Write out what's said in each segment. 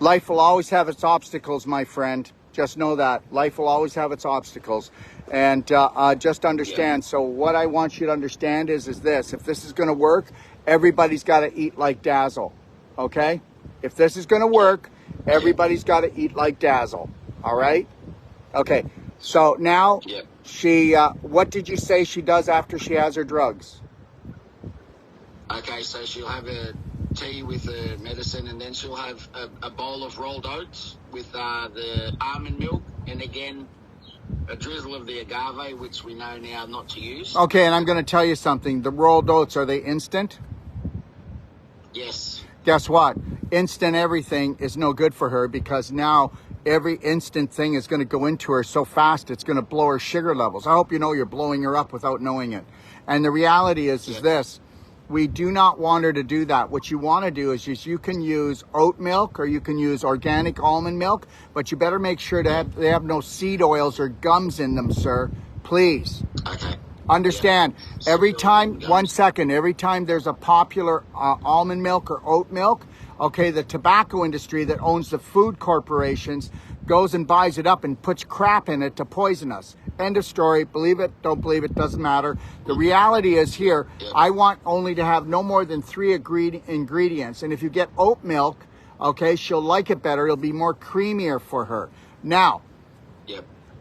Life will always have its obstacles, my friend. Just know that. Life will always have its obstacles. And just understand. So what I want you to understand is this. If this is going to work, everybody's got to eat like Dazzle. Okay? If this is going to work, everybody's got to eat like Dazzle. All right? Okay. So now, she, what did you say she does after she has her drugs? Okay, so she'll have a tea with the medicine, and then she'll have a bowl of rolled oats with the almond milk, and again, a drizzle of the agave, which we know now not to use. Okay, and I'm going to tell you something. The rolled oats, are they instant? Yes. Guess what? Instant everything is no good for her, because now every instant thing is going to go into her so fast it's going to blow her sugar levels. I hope you know you're blowing her up without knowing it. And the reality is this. We do not want her to do that. What you want to do is just, you can use oat milk or you can use organic almond milk, but you better make sure that they have no seed oils or gums in them, sir. Please. Okay. Understand, every time, one second, every time there's a popular almond milk or oat milk, okay, the tobacco industry that owns the food corporations goes and buys it up and puts crap in it to poison us. End of story. Believe it, don't believe it, doesn't matter. The reality is here, I want only to have no more than 3 ingredients. And if you get oat milk, okay, she'll like it better. It'll be more creamier for her. Now,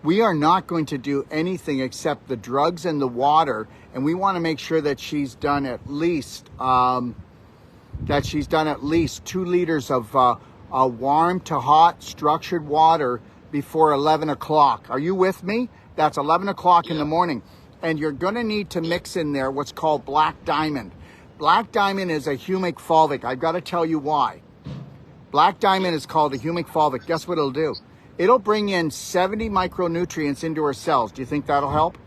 we are not going to do anything except the drugs and the water. And we want to make sure that she's done at least, 2 liters of warm to hot structured water before 11 o'clock. Are you with me? That's 11 o'clock in the morning. And you're going to need to mix in there what's called black diamond. Black diamond is a humic fulvic. I've got to tell you why. Black diamond is called a humic fulvic. Guess what it'll do? It'll bring in 70 micronutrients into her cells. Do you think that'll help?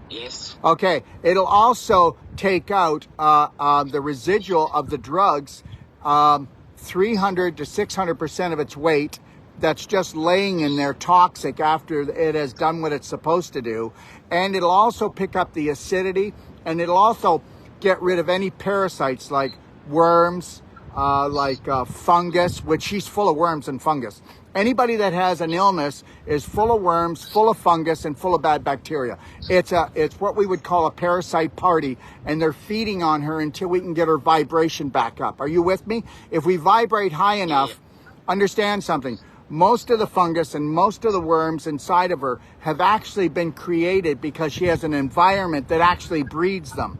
Yes. Okay. It'll also take out the residual of the drugs, 300 to 600% of its weight, that's just laying in there toxic after it has done what it's supposed to do. And it'll also pick up the acidity, and it'll also get rid of any parasites like worms, fungus, which she's full of worms and fungus. Anybody that has an illness is full of worms, full of fungus, and full of bad bacteria. It's what we would call a parasite party, and they're feeding on her until we can get her vibration back up. Are you with me? If we vibrate high enough, understand something. Most of the fungus and most of the worms inside of her have actually been created because she has an environment that actually breeds them.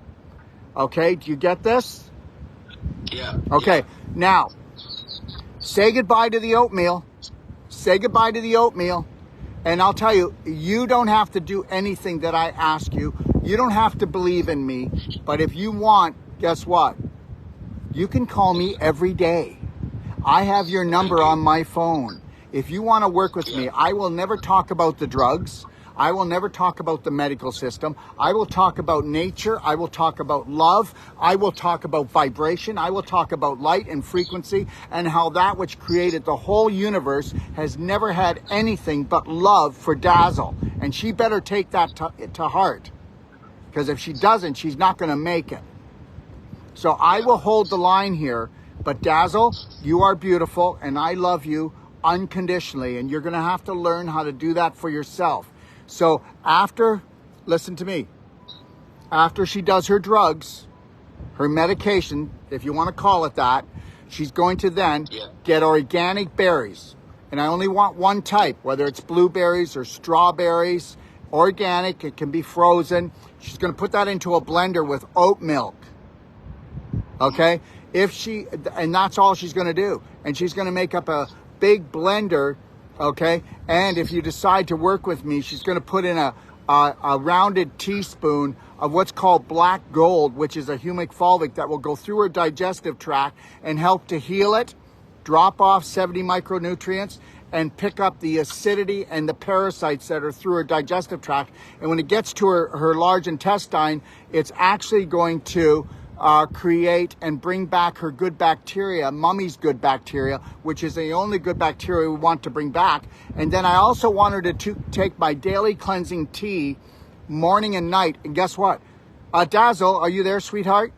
Okay, do you get this? Yeah. Okay, now, say goodbye to the oatmeal. Say goodbye to the oatmeal. And I'll tell you, you don't have to do anything that I ask you. You don't have to believe in me. But if you want, guess what? You can call me every day. I have your number on my phone. If you want to work with me, I will never talk about the drugs. I will never talk about the medical system. I will talk about nature. I will talk about love. I will talk about vibration. I will talk about light and frequency, and how that which created the whole universe has never had anything but love for Dazzle. And she better take that to heart, because if she doesn't, she's not going to make it. So I will hold the line here. But Dazzle, you are beautiful, and I love you unconditionally, and you're going to have to learn how to do that for yourself. So listen to me, after she does her drugs, her medication, if you want to call it that, she's going to then get organic berries. And I only want one type, whether it's blueberries or strawberries, organic, it can be frozen. She's going to put that into a blender with oat milk. Okay? And that's all she's going to do. And she's going to make up a big blender, okay? And if you decide to work with me, she's going to put in a rounded teaspoon of what's called black gold, which is a humic fulvic that will go through her digestive tract and help to heal it, drop off 70 micronutrients, and pick up the acidity and the parasites that are through her digestive tract. And when it gets to her large intestine, it's actually going to create and bring back her good bacteria, mummy's good bacteria, which is the only good bacteria we want to bring back. And then I also want her to take my daily cleansing tea morning and night. And guess what? Dazzle, are you there, sweetheart?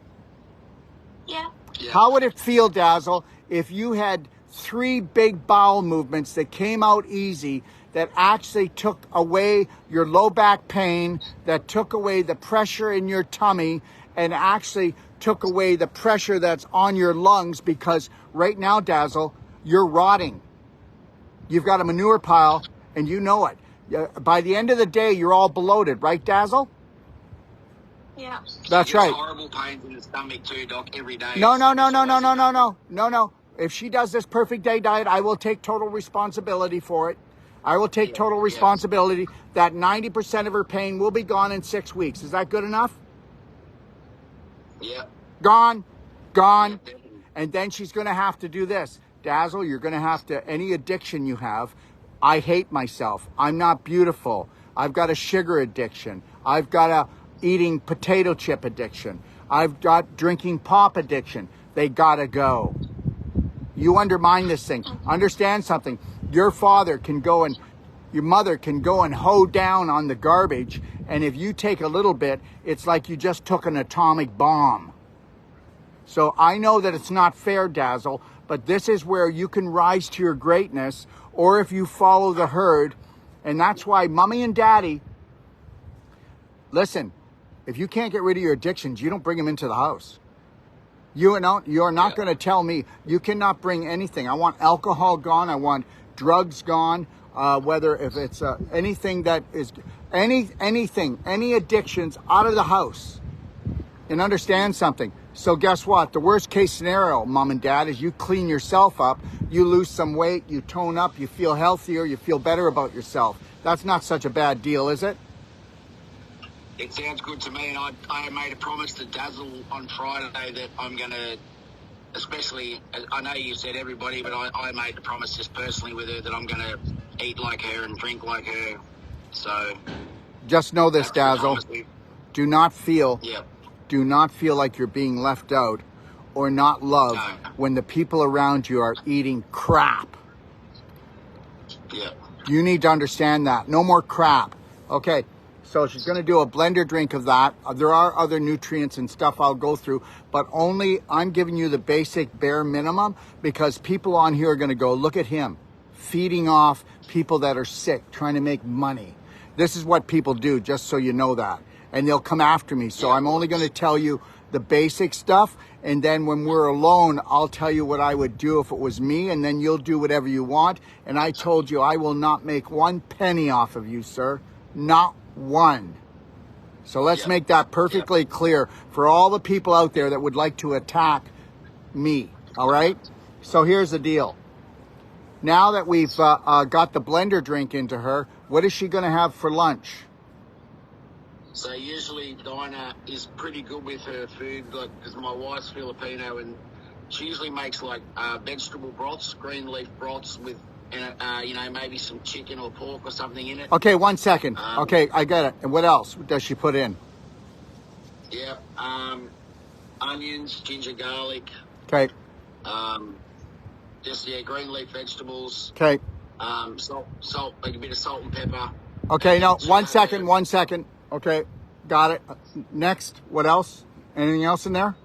Yeah. How would it feel, Dazzle, if you had 3 big bowel movements that came out easy, that actually took away your low back pain, that took away the pressure in your tummy, and actually took away the pressure that's on your lungs, because right now, Dazzle, you're rotting. You've got a manure pile, and you know it. By the end of the day, you're all bloated, right, Dazzle? Yeah. That's right. Horrible pains in the stomach too, Doc, every day. No. If she does this perfect day diet, I will take total responsibility for it. I will take total responsibility that 90% of her pain will be gone in 6 weeks. Is that good enough? Yeah. Gone. Yeah, And then she's going to have to do this. Dazzle, you're going to have to, any addiction you have, I hate myself. I'm not beautiful. I've got a sugar addiction. I've got a eating potato chip addiction. I've got drinking pop addiction. They got to go. You undermine this thing. Understand something. Your father can go and your mother can go and hoe down on the garbage. And if you take a little bit, it's like you just took an atomic bomb. So I know that it's not fair, Dazzle, but this is where you can rise to your greatness, or if you follow the herd. And that's why mommy and daddy, listen, if you can't get rid of your addictions, you don't bring them into the house. You're not going to tell me you cannot bring anything. I want alcohol gone. I want drugs gone. Whether if it's anything that is anything, any addictions out of the house. And understand something. So guess what? The worst case scenario, mom and dad, is you clean yourself up, you lose some weight, you tone up, you feel healthier, you feel better about yourself. That's not such a bad deal, is it? It sounds good to me, and I made a promise to Dazzle on Friday that I'm going to, especially, I know you said everybody, but I made the promise just personally with her that I'm going to eat like her and drink like her. So just know this, Dazzle. Do not feel like you're being left out or not loved when the people around you are eating crap. Yeah. You need to understand that. No more crap. Okay. So she's going to do a blender drink of that. There are other nutrients and stuff I'll go through, but only I'm giving you the basic bare minimum, because people on here are going to go, look at him feeding off people that are sick, trying to make money. This is what people do, just so you know that. And they'll come after me. So I'm only going to tell you the basic stuff. And then when we're alone, I'll tell you what I would do if it was me. And then you'll do whatever you want. And I told you I will not make 1 penny off of you, sir. Not one. So let's make that perfectly clear for all the people out there that would like to attack me. All right. So here's the deal. Now that we've got the blender drink into her, what is she going to have for lunch? So usually Dinah is pretty good with her food, like, because my wife's Filipino, and she usually makes like vegetable broths, green leaf broths with, maybe some chicken or pork or something in it. Okay, 1 second. Okay, I got it. And what else does she put in? Yeah, onions, ginger, garlic. Okay. Green leaf vegetables. Okay. Salt, like a bit of salt and pepper. Okay, no, 1 second. Okay, got it. Next, what else? Anything else in there?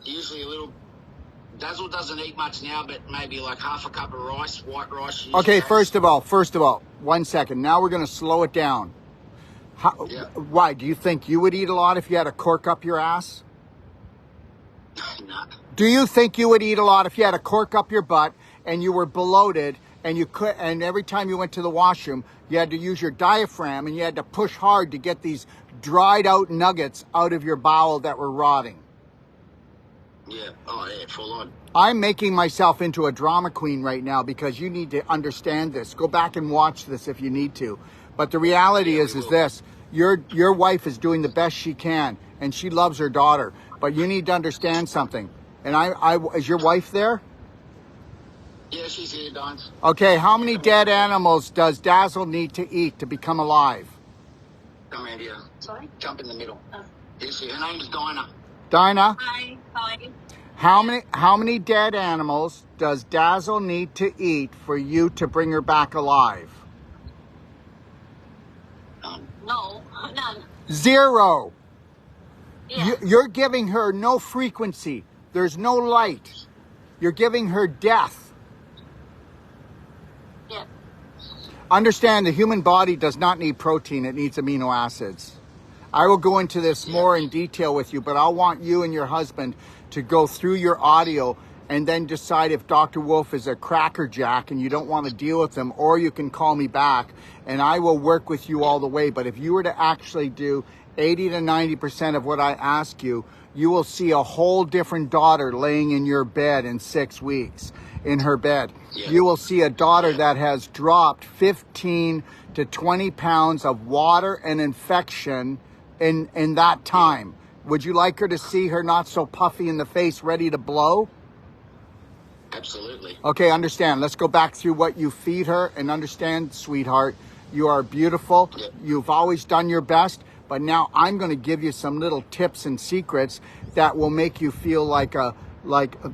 Usually a little. Dazzle doesn't eat much now, but maybe like half a cup of rice, white rice. Okay, first of all, 1 second. Now we're going to slow it down. Why? Do you think you would eat a lot if you had a cork up your ass? No. Do you think you would eat a lot if you had a cork up your butt and you were bloated and and every time you went to the washroom, you had to use your diaphragm and you had to push hard to get these dried out nuggets out of your bowel that were rotting? Yeah. Oh, yeah, full on. I'm making myself into a drama queen right now because you need to understand this. Go back and watch this if you need to. But the reality is this. Your wife is doing the best she can, and she loves her daughter. But you need to understand something. And is your wife there? Yeah, she's here, Don. Okay, how many dead animals does Dazzle need to eat to become alive? Come around here. Sorry? Jump in the middle. Oh. Her name is Dinah. Dinah? Hi. How many dead animals does Dazzle need to eat for you to bring her back alive? No, none. 0. Yeah. You're giving her no frequency. There's no light. You're giving her death. Yeah. Understand the human body does not need protein. It needs amino acids. I will go into this more in detail with you, but I want you and your husband to go through your audio and then decide if Dr. Wolfe is a crackerjack and you don't want to deal with him, or you can call me back and I will work with you all the way. But if you were to actually do 80 to 90% of what I ask you, you will see a whole different daughter laying in your bed in 6 weeks, in her bed. You will see a daughter that has dropped 15 to 20 pounds of water and infection in that time. Would you like her to see her not so puffy in the face, ready to blow? Absolutely. Okay, understand. Let's go back through what you feed her and understand, sweetheart. You are beautiful. You've always done your best. But now I'm going to give you some little tips and secrets that will make you feel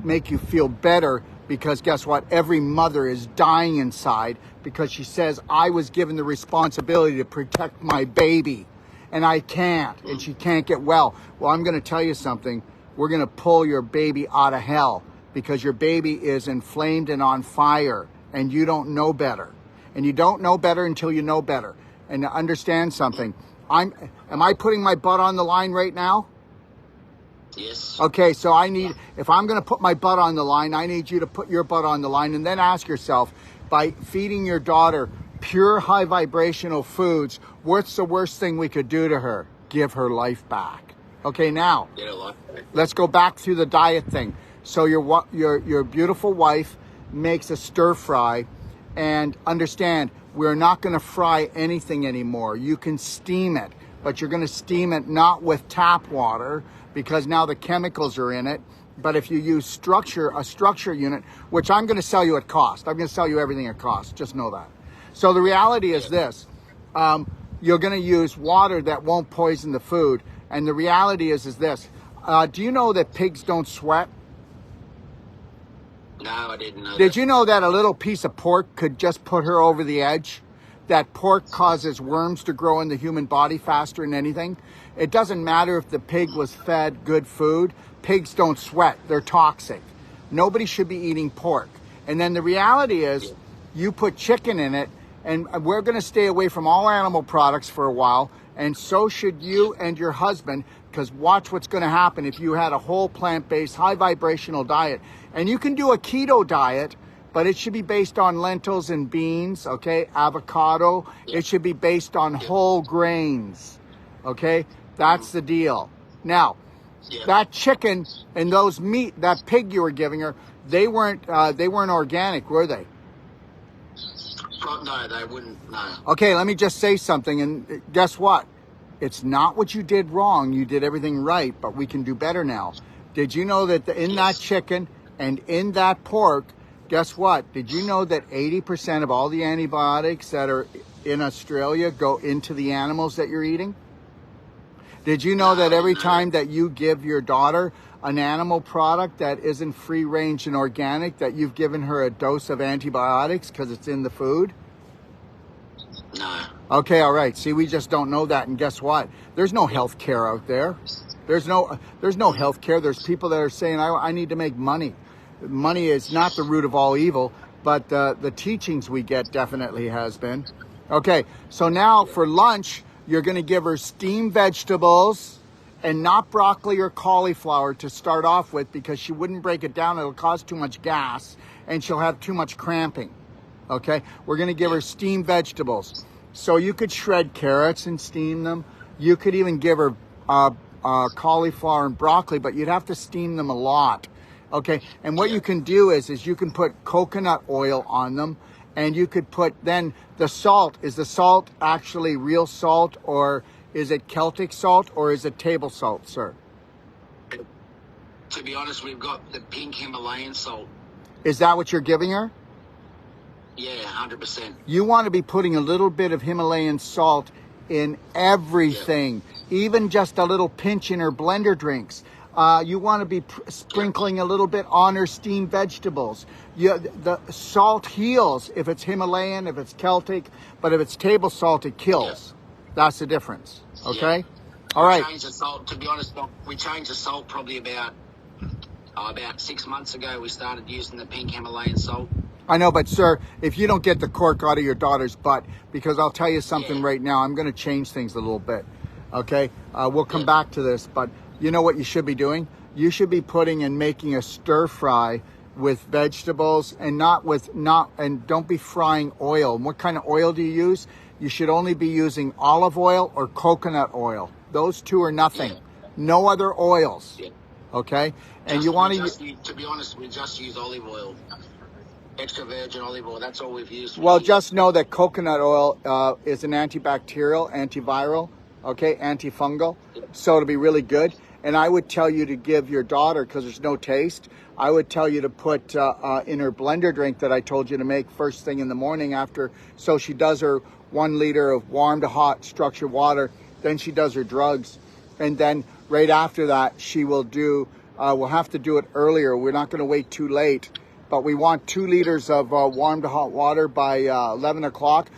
make you feel better, because guess what? Every mother is dying inside because she says, I was given the responsibility to protect my baby and I can't, and she can't get well. Well, I'm going to tell you something. We're going to pull your baby out of hell because your baby is inflamed and on fire and you don't know better. And you don't know better until you know better. And to understand something, am I putting my butt on the line right now? Yes. Okay, so if I'm going to put my butt on the line, I need you to put your butt on the line, and then ask yourself, by feeding your daughter pure high vibrational foods, what's the worst thing we could do to her? Give her life back. Okay, now, let's go back through the diet thing. So your beautiful wife makes a stir fry, and understand, we're not going to fry anything anymore. You can steam it, but you're going to steam it not with tap water, because now the chemicals are in it. But if you use a structure unit, which I'm going to sell you at cost. I'm going to sell you everything at cost. Just know that. So the reality is this. You're going to use water that won't poison the food. And the reality is this. Do you know that pigs don't sweat? No, I didn't know that. Did you know that a little piece of pork could just put her over the edge? That pork causes worms to grow in the human body faster than anything. It doesn't matter if the pig was fed good food. Pigs don't sweat. They're toxic. Nobody should be eating pork. And then the reality is, you put chicken in it, and we're going to stay away from all animal products for a while, and so should you and your husband, because watch what's going to happen if you had a whole plant-based, high vibrational diet. And you can do a keto diet, but it should be based on lentils and beans, okay? Avocado. It should be based on whole grains, okay? That's the deal. Now, that chicken and that pig you were giving her, they weren't organic, were they? No, they wouldn't, no. Okay, let me just say something, and guess what? It's not what you did wrong. You did everything right, but we can do better now. Did you know that in that chicken and in that pork, guess what? Did you know that 80% of all the antibiotics that are in Australia go into the animals that you're eating? Did you know that every time that you give your daughter an animal product that isn't free range and organic, that you've given her a dose of antibiotics because it's in the food? No. Okay, all right. See, we just don't know that. And guess what? There's no health care out there. There's no health care. There's people that are saying, I need to make money. Money is not the root of all evil, but the teachings we get definitely has been. Okay, so now for lunch, you're going to give her steamed vegetables and not broccoli or cauliflower to start off with, because she wouldn't break it down. It'll cause too much gas and she'll have too much cramping. Okay, we're going to give her steamed vegetables. So you could shred carrots and steam them. You could even give her cauliflower and broccoli, but you'd have to steam them a lot. Okay, and what you can do is you can put coconut oil on them, and you could put then the salt. Is the salt actually real salt, or is it Celtic salt, or is it table salt, sir? To be honest, we've got the pink Himalayan salt. Is that what you're giving her? Yeah, 100%. You want to be putting a little bit of Himalayan salt in everything, even just a little pinch in her blender drinks. You want to be sprinkling a little bit on her steamed vegetables. The salt heals if it's Himalayan, if it's Celtic, but if it's table salt, it kills. That's the difference. Okay? All right. We changed the salt, to be honest, we changed the salt probably about About 6 months ago, we started using the pink Himalayan salt. I know, but sir, if you don't get the cork out of your daughter's butt, because I'll tell you something right now, I'm going to change things a little bit. Okay, we'll come back to this, but you know what you should be doing? You should be putting and making a stir fry with vegetables, and don't be frying oil. And what kind of oil do you use? You should only be using olive oil or coconut oil. Those two are nothing. No other oils. Okay, and you want to be honest, we just use olive oil. Extra virgin olive oil, that's all we've used. Well, just know that coconut oil is an antibacterial, antiviral, okay, antifungal, so it'll be really good. And I would tell you to give your daughter, because there's no taste, I would tell you to put in her blender drink that I told you to make first thing in the morning after, so she does her 1 liter of warm to hot structured water, then she does her drugs, and then right after that she will do, we'll have to do it earlier, we're not going to wait too late. But we want 2 liters of warm to hot water by 11 o'clock.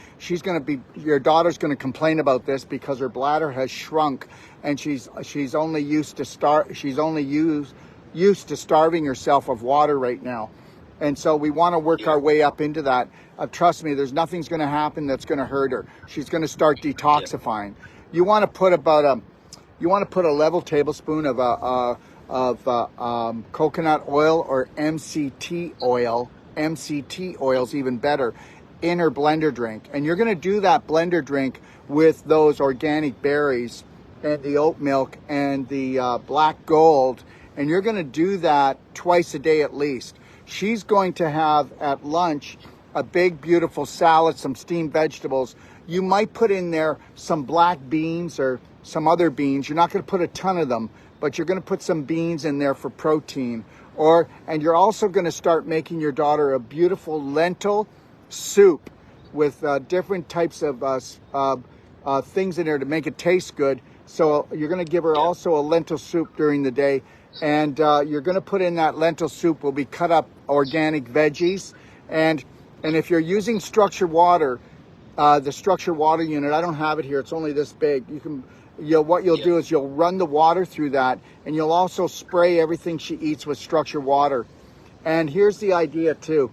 Your daughter's going to complain about this because her bladder has shrunk, and she's only used to starving herself of water right now. And so we want to work our way up into that. Trust me, there's nothing's going to happen that's going to hurt her. She's going to start detoxifying. You want to put a level tablespoon of coconut oil or MCT oil. MCT oil is even better in her blender drink. And you're going to do that blender drink with those organic berries and the oat milk and the black gold. And you're going to do that twice a day at least. She's going to have at lunch a big, beautiful salad, some steamed vegetables. You might put in there some black beans or some other beans. You're not going to put a ton of them, but you're going to put some beans in there for protein. And you're also going to start making your daughter a beautiful lentil soup with different types of things in there to make it taste good. So you're going to give her also a lentil soup during the day. And you're going to put in that lentil soup will be cut up organic veggies. And if you're using structured water, the structured water unit, I don't have it here. It's only this big. What you'll do is you'll run the water through that, and you'll also spray everything she eats with structured water. And here's the idea too.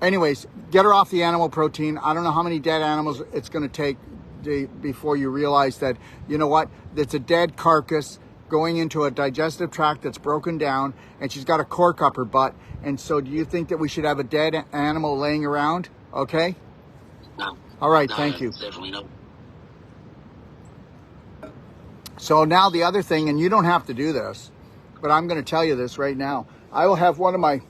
Anyways, get her off the animal protein. I don't know how many dead animals it's going to take before you realize that, you know what, it's a dead carcass going into a digestive tract that's broken down, and she's got a cork up her butt. And so do you think that we should have a dead animal laying around? Okay? No. All right, No, thank you. Definitely not. So now the other thing, and you don't have to do this, but I'm going to tell you this right now. I will have one of my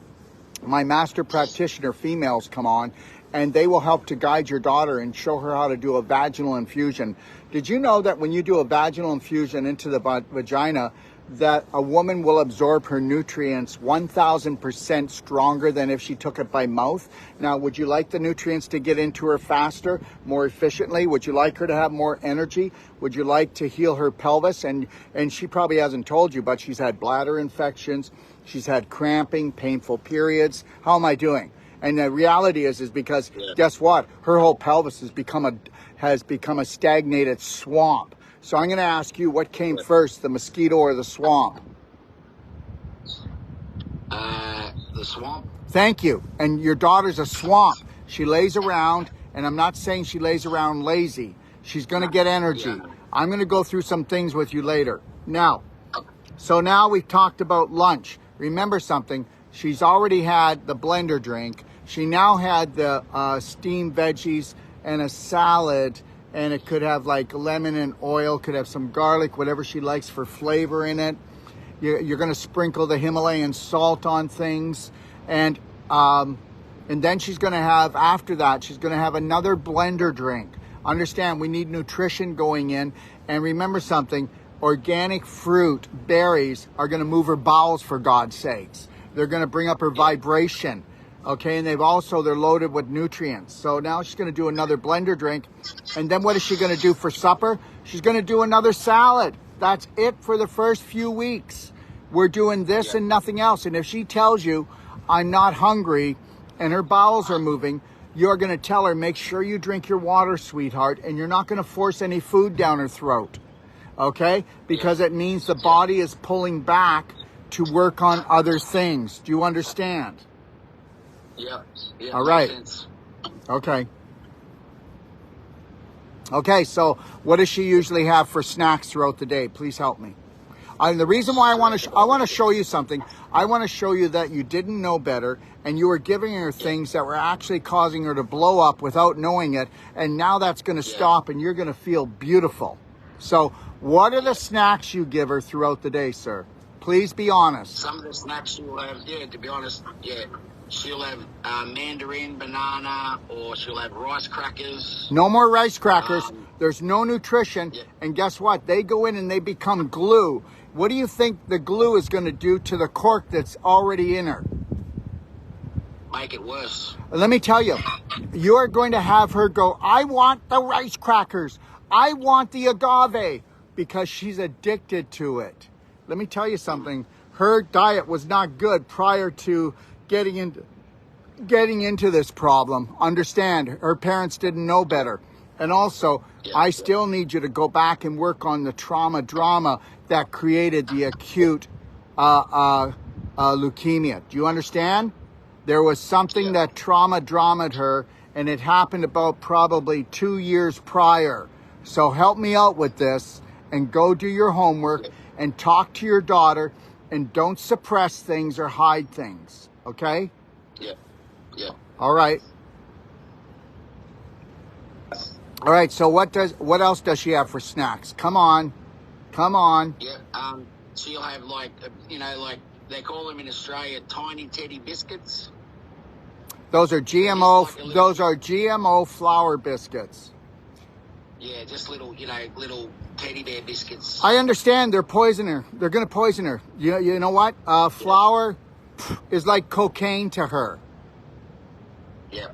master practitioner females come on, and they will help to guide your daughter and show her how to do a vaginal infusion. Did you know that when you do a vaginal infusion into the vagina, that a woman will absorb her nutrients 1,000% stronger than if she took it by mouth? Now, would you like the nutrients to get into her faster, more efficiently? Would you like her to have more energy? Would you like to heal her pelvis? And she probably hasn't told you, but she's had bladder infections. She's had cramping, painful periods. How am I doing? And the reality is because guess what? Her whole pelvis has become a stagnated swamp. So I'm going to ask you, what came first, the mosquito or the swamp? The swamp. Thank you. And your daughter's a swamp. She lays around, and I'm not saying she lays around lazy. She's going to get energy. Yeah. I'm going to go through some things with you later. Now we've talked about lunch. Remember something. She's already had the blender drink. She now had the steamed veggies and a salad, and it could have like lemon and oil, could have some garlic, whatever she likes for flavor in it. You're going to sprinkle the Himalayan salt on things, and then she's going to have, after that, she's going to have another blender drink. Understand, we need nutrition going in, and remember something, organic fruit, berries are going to move her bowels, for God's sakes. They're going to bring up her vibration. Okay, and they're loaded with nutrients. So now she's going to do another blender drink. And then what is she going to do for supper? She's going to do another salad. That's it for the first few weeks. We're doing this and nothing else. And if she tells you, I'm not hungry, and her bowels are moving, you're going to tell her, make sure you drink your water, sweetheart, and you're not going to force any food down her throat. Okay? Because it means the body is pulling back to work on other things. Do you understand? Yeah. Yeah. All right. Sense. Okay. Okay, so what does she usually have for snacks throughout the day? Please help me. The reason why I want to show you something. I want to show you that you didn't know better, and you were giving her things that were actually causing her to blow up without knowing it, and now that's going to stop, and you're going to feel beautiful. So, what are the snacks you give her throughout the day, sir? Please be honest. Some of the snacks she'll have, to be honest, she'll have mandarin, banana, or she'll have rice crackers. No more rice crackers. There's no nutrition. Yeah. And guess what? They go in and they become glue. What do you think the glue is going to do to the cork that's already in her? Make it worse. Let me tell you, you are going to have her go, I want the rice crackers. I want the agave, because she's addicted to it. Let me tell you something. Her diet was not good prior to getting into this problem. Understand, her parents didn't know better. And also, I still need you to go back and work on the trauma drama that created the acute leukemia. Do you understand? There was something that trauma dramaed her, and it happened about probably 2 years prior. So help me out with this, and go do your homework and talk to your daughter, and don't suppress things or hide things. Okay? Yeah. Yeah. All right. All right, so what else does she have for snacks? Come on. Yeah, she'll have like they call them in Australia tiny teddy biscuits. Those are GMO. Those are GMO flour biscuits. Yeah, just little teddy bear biscuits. I understand they're poisoner. They're going to poison her. You know what? Flour is like cocaine to her. Yeah.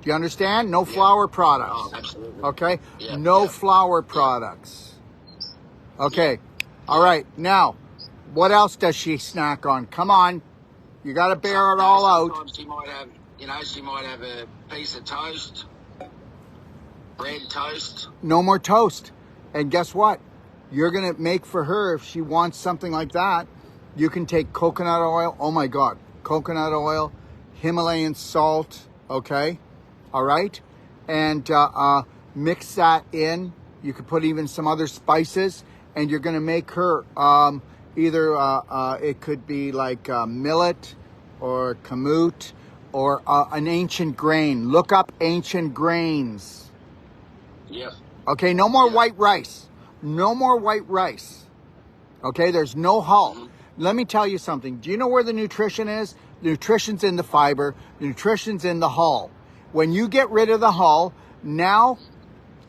Do you understand? No flour products. Oh, absolutely. Okay? Yeah, No flour products. Okay. All right. Now, what else does she snack on? Come on. You got to bear it all out. Sometimes she might have a piece of toast, bread toast. No more toast. And guess what? You're going to make for her, if she wants something like that, you can take coconut oil. Oh my God. Coconut oil, Himalayan salt. Okay? All right? And mix that in. You could put even some other spices, and you're going to make her either it could be like millet or kamut or an ancient grain. Look up ancient grains. Yes. Okay, no more white rice. No more white rice. Okay, there's no hull. Mm-hmm. Let me tell you something. Do you know where the nutrition is? The nutrition's in the fiber. The nutrition's in the hull. When you get rid of the hull, now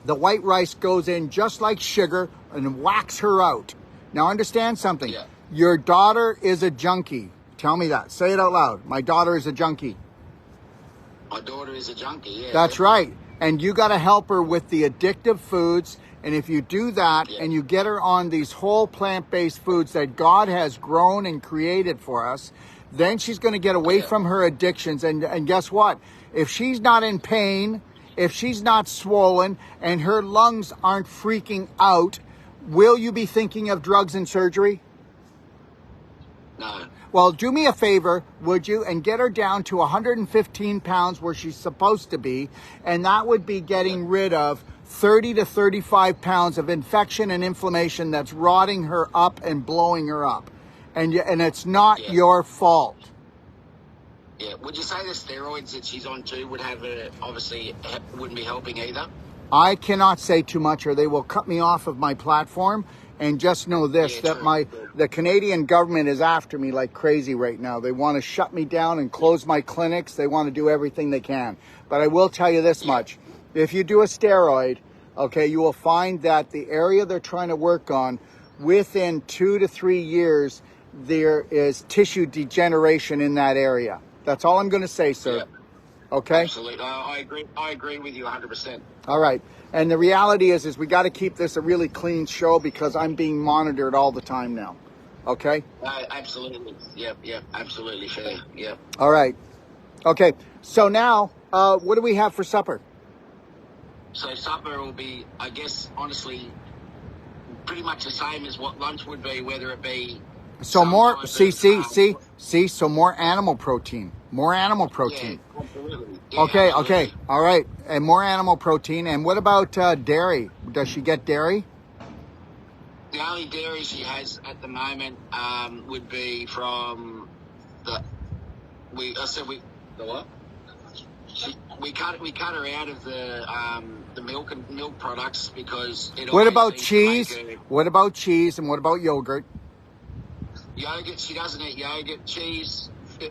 the white rice goes in just like sugar and whacks her out. Now understand something. Yeah. Your daughter is a junkie. Tell me that. Say it out loud. My daughter is a junkie. My daughter is a junkie, yeah. That's right. And you got to help her with the addictive foods. And if you do that and you get her on these whole plant-based foods that God has grown and created for us, then she's going to get away from her addictions. And guess what? If she's not in pain, if she's not swollen, and her lungs aren't freaking out, will you be thinking of drugs and surgery? No. Well, do me a favor, would you, and get her down to 115 pounds where she's supposed to be, and that would be getting rid of 30 to 35 pounds of infection and inflammation that's rotting her up and blowing her up. And it's not your fault. Yeah. Would you say the steroids that she's on too would obviously wouldn't be helping either? I cannot say too much or they will cut me off of my platform. And just know this, the Canadian government is after me like crazy right now. They want to shut me down and close my clinics. They want to do everything they can. But I will tell you this much. If you do a steroid, okay, you will find that the area they're trying to work on, within 2 to 3 years, there is tissue degeneration in that area. That's all I'm going to say, sir. Yeah. Okay? Absolutely. I agree with you 100%. All right. And the reality is we got to keep this a really clean show because I'm being monitored all the time now. Okay? Absolutely. Yep. Absolutely fair. Yep. All right. Okay. So now, what do we have for supper? So supper will be, I guess, honestly, pretty much the same as what lunch would be, whether it be So more, sometimes so more animal protein. More animal protein. Yeah, absolutely. Yeah, Okay, absolutely. all right. And more animal protein. And what about dairy? Does she get dairy? The only dairy she has at the moment would be from the the what? We cut her out of the milk and milk products because it What always about seems cheese? to make her What about cheese? And what about yogurt? yogurt. She doesn't eat yogurt. Cheese,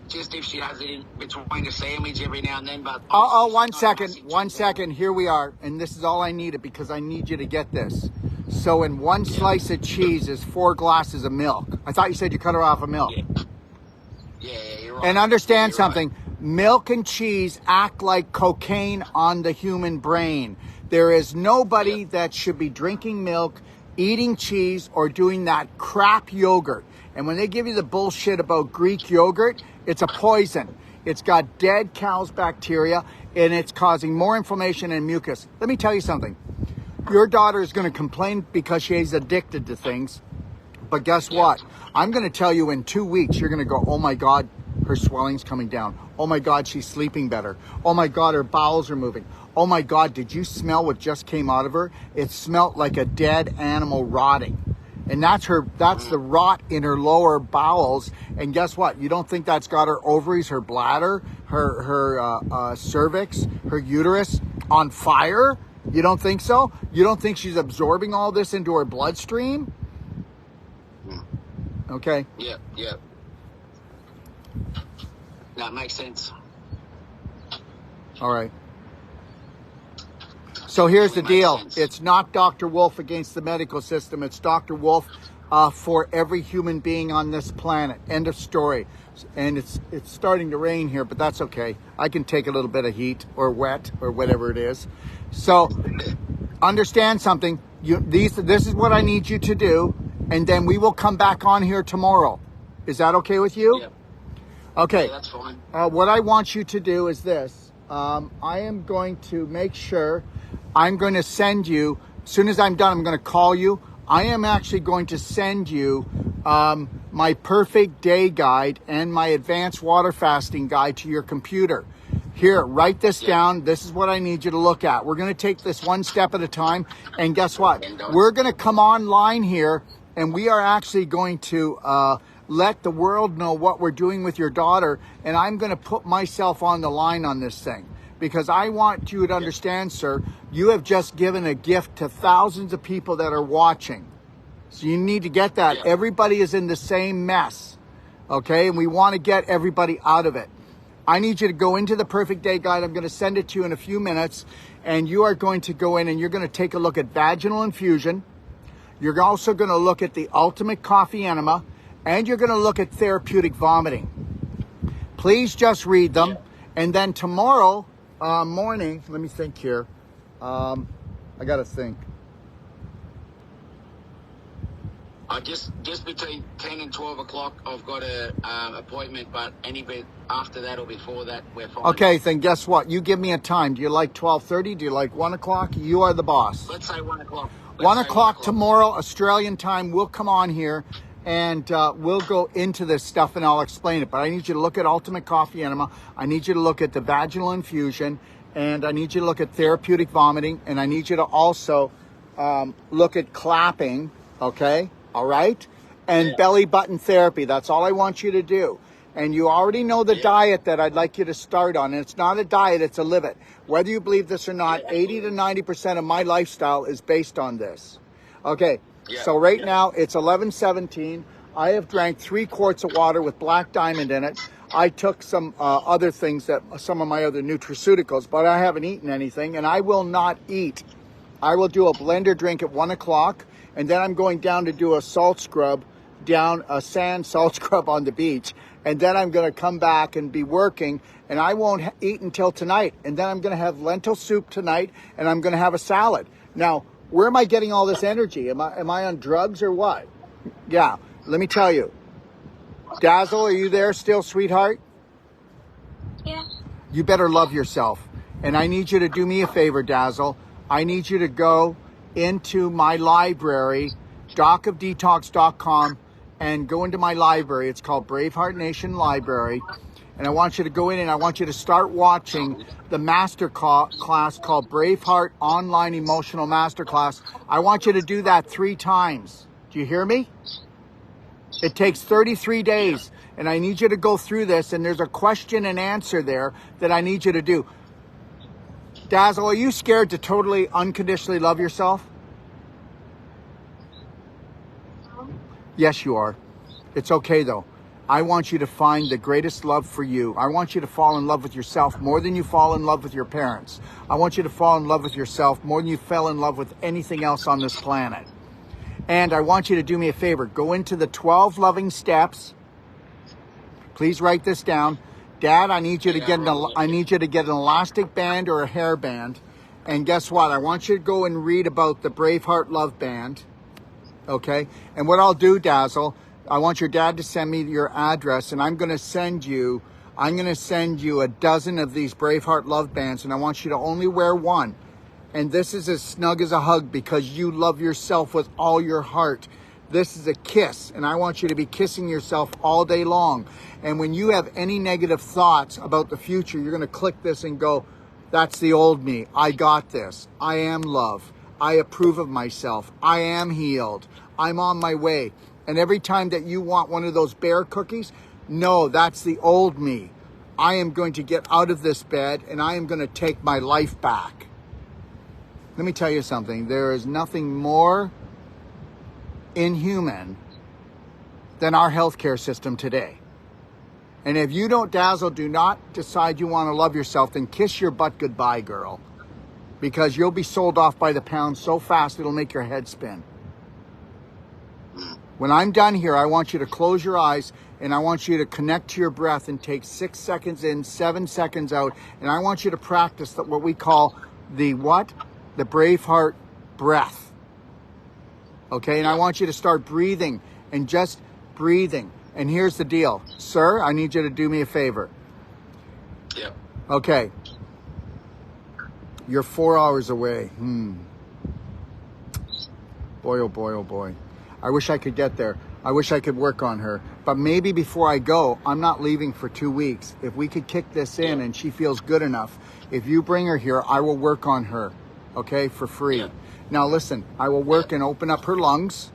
just if she has it in between a sandwich every now and then. But Oh, obviously she's not a massive one cheese second. Here we are. And this is all I needed because I need you to get this. So in one slice of cheese is 4 glasses of milk. I thought you said you cut her off of milk. Yeah, you're right. And understand You're something. right. Milk and cheese act like cocaine on the human brain. There is nobody that should be drinking milk, eating cheese, or doing that crap yogurt. And when they give you the bullshit about Greek yogurt, it's a poison. It's got dead cow's bacteria, and it's causing more inflammation and mucus. Let me tell you something. Your daughter is going to complain because she's addicted to things. But guess what? I'm going to tell you in 2 weeks, you're going to go, oh my God, her swelling's coming down. Oh my God, she's sleeping better. Oh my God, her bowels are moving. Oh my God, did you smell what just came out of her? It smelled like a dead animal rotting. And that's the rot in her lower bowels. And guess what? You don't think that's got her ovaries, her bladder, her cervix, her uterus on fire? You don't think so? You don't think she's absorbing all this into her bloodstream? Okay. Yeah. That makes sense. All right. So here's the deal. It's not Dr. Wolfe against the medical system. It's Dr. Wolfe for every human being on this planet. End of story. And it's starting to rain here, but that's okay. I can take a little bit of heat or wet or whatever it is. So understand something. This is what I need you to do. And then we will come back on here tomorrow. Is that okay with you? Yeah. Okay. Yeah, that's fine. What I want you to do is this. I am going to make sure I'm going to send you, as soon as I'm done, I'm going to call you. I am actually going to send you my Perfect Day Guide and my Advanced Water Fasting Guide to your computer. Here, write this down. This is what I need you to look at. We're going to take this one step at a time. And guess what? We're going to come online here and we are actually going to let the world know what we're doing with your daughter. And I'm going to put myself on the line on this thing. Because I want you to understand, sir, you have just given a gift to thousands of people that are watching. So you need to get that. Everybody is in the same mess, okay? And we want to get everybody out of it. I need you to go into the Perfect Day Guide. I'm going to send it to you in a few minutes. And you are going to go in and you're going to take a look at vaginal infusion. You're also going to look at the ultimate coffee enema. And you're going to look at therapeutic vomiting. Please just read them. And then tomorrow morning, let me think here. I got to think. Just between 10 and 12 o'clock, I've got a appointment, but any bit after that or before that, we're fine. Okay, then guess what? You give me a time. Do you like 12:30? Do you like 1 o'clock? You are the boss. Let's say 1 o'clock. 1 o'clock tomorrow, Australian time. We'll come on here and we'll go into this stuff and I'll explain it. But I need you to look at Ultimate Coffee Enema. I need you to look at the vaginal infusion. And I need you to look at therapeutic vomiting. And I need you to also look at clapping. Okay? All right? And belly button therapy. That's all I want you to do. And you already know the diet that I'd like you to start on. And it's not a diet, it's a live it. Whether you believe this or not, 80 to 90% of my lifestyle is based on this. Okay, so right now it's 11:17. I have drank 3 quarts of water with Black Diamond in it. I took some other things, some of my other nutraceuticals, but I haven't eaten anything. And I will not eat. I will do a blender drink at 1 o'clock. And then I'm going down to do a salt scrub, a sand salt scrub on the beach. And then I'm going to come back and be working. And I won't eat until tonight. And then I'm going to have lentil soup tonight. And I'm going to have a salad. Now, where am I getting all this energy? Am I on drugs or what? Yeah, let me tell you. Dazzle, are you there still, sweetheart? Yeah. You better love yourself. And I need you to do me a favor, Dazzle. I need you to go into my library, docofdetox.com, and go into my library. It's called BraveHeart Nation Library. And I want you to go in and I want you to start watching the class called BraveHeart Online Emotional Masterclass. I want you to do that 3 times. Do you hear me? It takes 33 days, and I need you to go through this, and there's a question and answer there that I need you to do. Dazzle, are you scared to totally unconditionally love yourself? Yes, you are. It's okay, though. I want you to find the greatest love for you. I want you to fall in love with yourself more than you fall in love with your parents. I want you to fall in love with yourself more than you fell in love with anything else on this planet. And I want you to do me a favor. Go into the 12 loving steps. Please write this down. Dad, I need you to get an elastic band or a hair band. And guess what? I want you to go and read about the BraveHeart Love Band. Okay? And what I'll do, Dazzle, I want your dad to send me your address, and I'm going to send you a dozen of these BraveHeart Love Bands, and I want you to only wear one. And this is as snug as a hug because you love yourself with all your heart. This is a kiss, and I want you to be kissing yourself all day long. And when you have any negative thoughts about the future, you're going to click this and go, that's the old me. I got this. I am love. I approve of myself. I am healed. I'm on my way. And every time that you want one of those bear cookies, no, that's the old me. I am going to get out of this bed and I am going to take my life back. Let me tell you something. There is nothing more inhuman than our healthcare system today. And if you don't, Dazzle, do not decide you want to love yourself, then kiss your butt goodbye, girl. Because you'll be sold off by the pound so fast it'll make your head spin. When I'm done here, I want you to close your eyes and I want you to connect to your breath and take 6 seconds in, 7 seconds out. And I want you to practice what we call the what? The BraveHeart breath. Okay, and I want you to start breathing and just breathing. And here's the deal. Sir, I need you to do me a favor. Yep. Okay. You're 4 hours away. Boy, oh boy, oh boy. I wish I could get there. I wish I could work on her. But maybe before I go, I'm not leaving for 2 weeks. If we could kick this in and she feels good enough, if you bring her here, I will work on her, okay, for free. Yeah. Now listen, I will work and open up her lungs,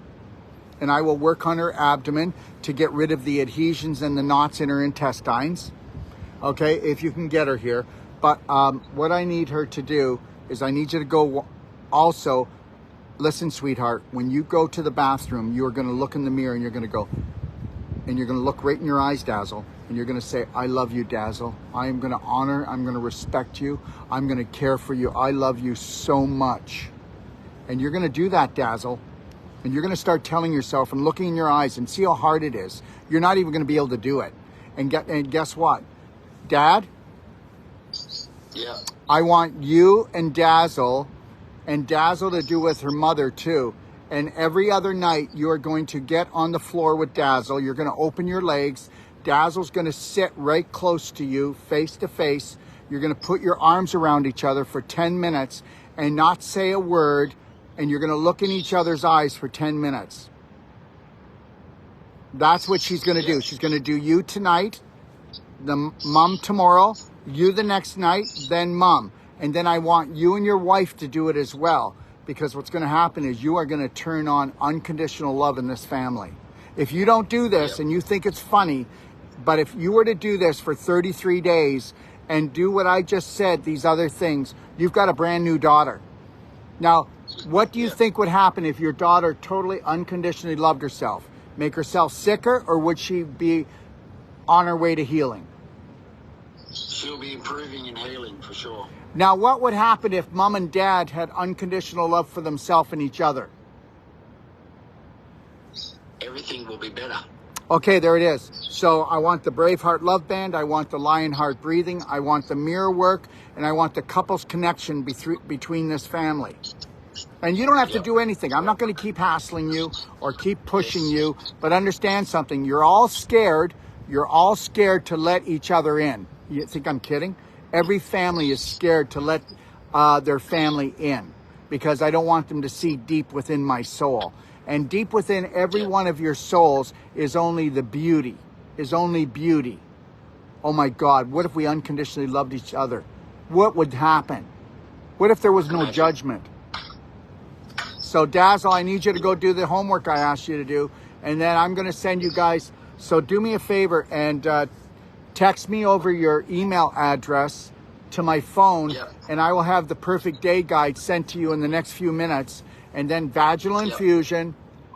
and I will work on her abdomen to get rid of the adhesions and the knots in her intestines, okay, if you can get her here. But what I need her to do is I need you to go also. Listen, sweetheart, when you go to the bathroom, you're going to look in the mirror and you're going to go, and you're going to look right in your eyes, Dazzle, and you're going to say, I love you, Dazzle. I am going to honor, I'm going to respect you. I'm going to care for you. I love you so much. And you're going to do that, Dazzle. And you're going to start telling yourself and looking in your eyes and see how hard it is. You're not even going to be able to do it. And guess what? Dad? Yeah. I want you and Dazzle to do with her mother too. And every other night you are going to get on the floor with Dazzle. You're going to open your legs. Dazzle's going to sit right close to you, face to face. You're going to put your arms around each other for 10 minutes and not say a word. And you're going to look in each other's eyes for 10 minutes. That's what she's going to do. She's going to do you tonight, the mom tomorrow, you the next night, then mom. And then I want you and your wife to do it as well, because what's going to happen is you are going to turn on unconditional love in this family. If you don't do this and you think it's funny, but if you were to do this for 33 days and do what I just said, these other things, you've got a brand new daughter. Now, what do you think would happen if your daughter totally unconditionally loved herself? Make herself sicker, or would she be on her way to healing? She'll be improving and healing for sure. Now, what would happen if mom and dad had unconditional love for themselves and each other? Everything will be better. Okay, there it is. So I want the BraveHeart Love Band. I want the Lionheart Breathing. I want the mirror work. And I want the couple's connection between this family. And you don't have to do anything. I'm not going to keep hassling you or keep pushing you. But understand something. You're all scared. You're all scared to let each other in. You think I'm kidding? Every family is scared to let their family in, because I don't want them to see deep within my soul. And deep within every one of your souls is only the beauty, is only beauty. Oh my God, what if we unconditionally loved each other? What would happen? What if there was no judgment? So Dazzle, I need you to go do the homework I asked you to do. And then I'm going to send you guys. So do me a favor and text me over your email address to my phone. And I will have the Perfect Day Guide sent to you in the next few minutes. And then vaginal infusion,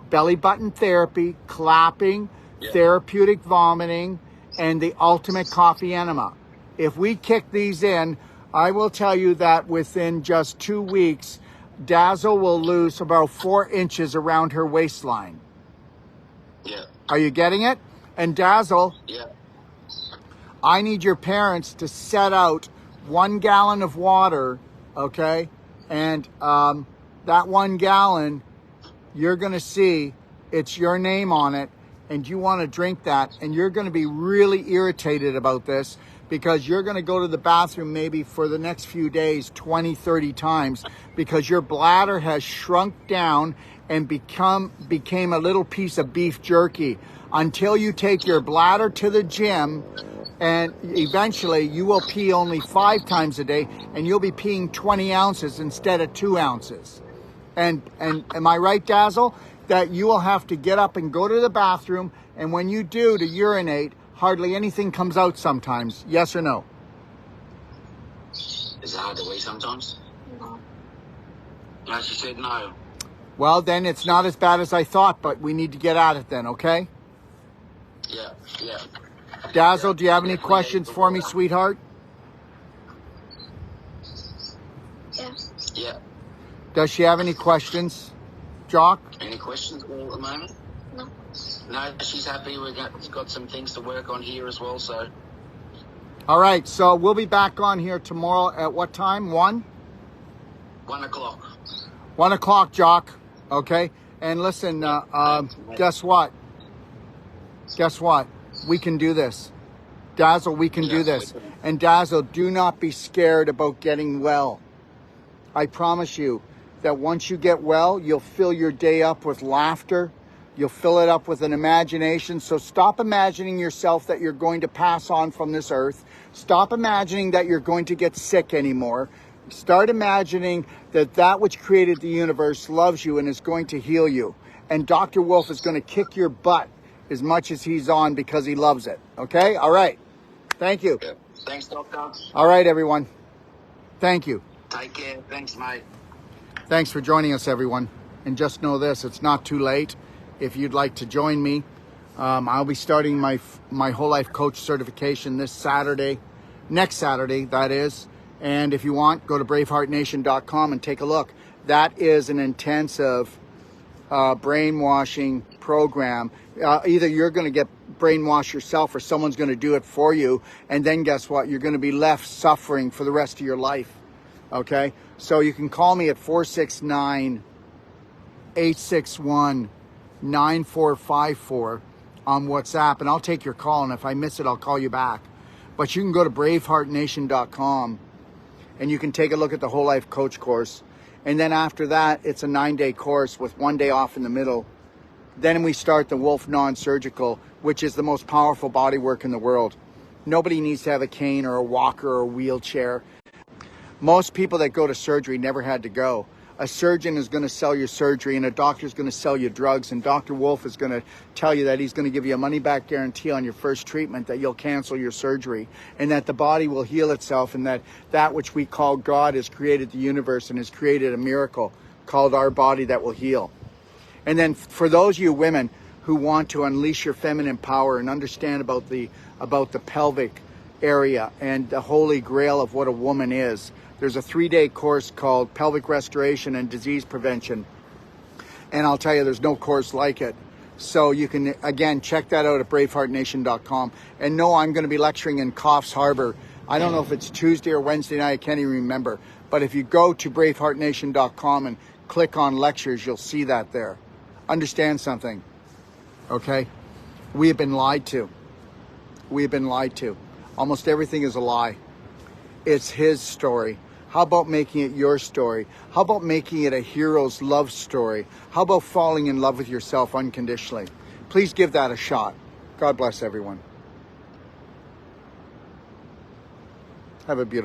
belly button therapy, clapping, therapeutic vomiting, and the ultimate coffee enema. If we kick these in, I will tell you that within just 2 weeks, Dazzle will lose about 4 inches around her waistline. Yeah. Are you getting it? And Dazzle, Yeah. I need your parents to set out 1 gallon of water, okay? And that 1 gallon, you're going to see it's your name on it, and you want to drink that, and you're going to be really irritated about this because you're going to go to the bathroom maybe for the next few days 20, 30 times because your bladder has shrunk down and became a little piece of beef jerky until you take your bladder to the gym, and eventually you will pee only 5 times a day and you'll be peeing 20 ounces instead of 2 ounces. And am I right, Dazzle, that you will have to get up and go to the bathroom, and when you do to urinate, hardly anything comes out sometimes? Yes or no? Is it hard to wee sometimes? No. No, she said no. Well, then it's not as bad as I thought, but we need to get at it then, okay? Yeah, yeah. Dazzle, do you have any questions for me, sweetheart? Yeah. Yeah. Does she have any questions, Jock? Any questions at the moment? No. No, she's happy. We've got some things to work on here as well, so. All right, so we'll be back on here tomorrow at what time? 1? 1 o'clock. 1 o'clock, Jock. Okay? And listen, guess what? Guess what? We can do this. Dazzle, we can do this. And Dazzle, do not be scared about getting well. I promise you that once you get well, you'll fill your day up with laughter. You'll fill it up with an imagination. So stop imagining yourself that you're going to pass on from this earth. Stop imagining that you're going to get sick anymore. Start imagining that that which created the universe loves you and is going to heal you. And Dr. Wolfe is going to kick your butt as much as he's on because he loves it. Okay? All right. Thank you. Yeah. Thanks, Doctor. All right, everyone. Thank you. Take care. Thanks, mate. Thanks for joining us, everyone. And just know this, it's not too late. If you'd like to join me, I'll be starting my whole life coach certification this Saturday, next Saturday, that is. And if you want, go to BraveHeartNation.com and take a look. That is an intensive brainwashing program. Either you're going to get brainwashed yourself or someone's going to do it for you. And then guess what? You're going to be left suffering for the rest of your life. Okay? So you can call me at 469-861-9454 on WhatsApp, and I'll take your call. And if I miss it, I'll call you back. But you can go to BraveHeartNation.com and you can take a look at the whole life coach course. And then after that, it's a 9-day course with 1 day off in the middle. Then we start the Wolfe non-surgical, which is the most powerful body work in the world. Nobody needs to have a cane or a walker or a wheelchair. Most people that go to surgery never had to go. A surgeon is going to sell you surgery, and a doctor is going to sell you drugs, and Dr. Wolfe is going to tell you that he's going to give you a money-back guarantee on your first treatment, that you'll cancel your surgery, and that the body will heal itself, and that which we call God has created the universe and has created a miracle called our body that will heal. And then for those of you women who want to unleash your feminine power and understand about the pelvic area and the holy grail of what a woman is, there's a 3-day course called Pelvic Restoration and Disease Prevention. And I'll tell you, there's no course like it. So you can, again, check that out at BraveHeartNation.com. And no, I'm going to be lecturing in Coffs Harbour. I don't know if it's Tuesday or Wednesday night. I can't even remember. But if you go to BraveHeartNation.com and click on lectures, you'll see that there. Understand something, okay? We have been lied to. We have been lied to. Almost everything is a lie. It's his story. How about making it your story? How about making it a hero's love story? How about falling in love with yourself unconditionally? Please give that a shot. God bless everyone. Have a beautiful